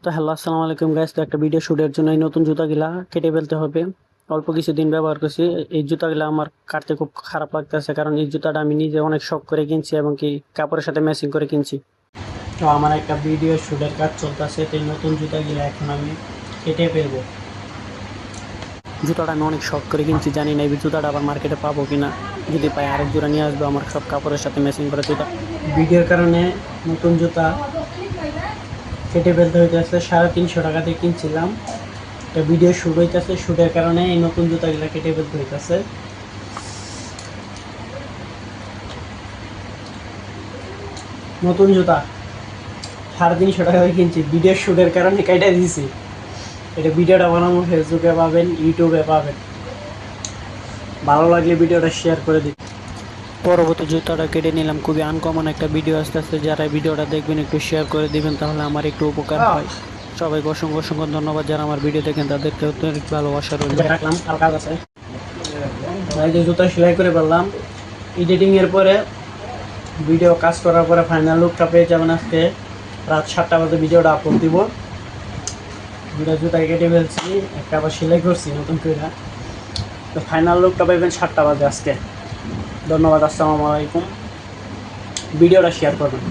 তো হ্যালো, আসসালামু আলাইকুম গাইস। তো একটা ভিডিও শুটের জন্য এই নতুন জুতাগুলা কেটে ফেলতে হবে। অল্প কিছুদিন ব্যবহার করছি। এই জুতাগুলা আমার কাটতে খুব খারাপ লাগতেছে, কারণ এই জুতাটা আমি নিজে অনেক শখ করে কিনছি এবং কি কাপড়ের সাথে ম্যাচিং করে কিনছি। তো আমার একটা ভিডিও শুটের কাজ চলতেছে, তো এই নতুন জুতাগুলা এখন আমি কেটে ফেলবো। জুতাটা আমি অনেক শখ করে কিনছি, জানি না এই জুতাটা আবার মার্কেটে পাবো কিনা। যদি পাই আরেক জোড়া নিয়ে আসবো আমার সব কাপড়ের সাথে ম্যাচিং করে জুতা। ভিডিওর কারণে নতুন জুতা কেটে ফেলতে হইতেছে। 350 টাকা দিয়ে কিনছিলাম। একটা ভিডিও শ্যুট হইতেছে, শ্যুটের কারণে এই নতুন জুতাগুলা কেটে ফেলতে হইতেছে। নতুন জুতা 350 টাকা দিয়ে কিনছি, ভিডিও শ্যুটের কারণে কেটে দিয়েছি। এটা ভিডিওটা বানাবো, ফেসবুকে পাবেন, ইউটিউবে পাবেন। ভালো লাগলে ভিডিওটা শেয়ার করে দিন। পরবর্তী জুতাটা কেটে নিলাম, খুবই আনকমন একটা ভিডিও আসতেছে। যারা ভিডিওটা দেখবেন একটু শেয়ার করে দিবেন, তাহলে আমার একটু উপকার হয়। সবাইকে অসংখ্য অসংখ্য ধন্যবাদ। যারা আমার ভিডিও দেখেন তাদেরকে অনেক ভালোবাসা রইল। রাখলাম, আর কাজ আছে। এই যে জুতা সেলাই করে ফেললাম। এডিটিং এর পরে ভিডিও কাজ করার পরে ফাইনাল লুকটা পেয়ে যাবেন। আজকে রাত 7টা বাজে ভিডিওটা আপলোড দিব। দুটা জুতা কেটে ফেলছি, একটা আবার সেলাই করছি নতুন করে। তো ফাইনাল লুকটা পাইবেন 7টা বাজে আজকে। ধন্যবাদ, আসসালামু আলাইকুম। ভিডিওটা শেয়ার করবেন।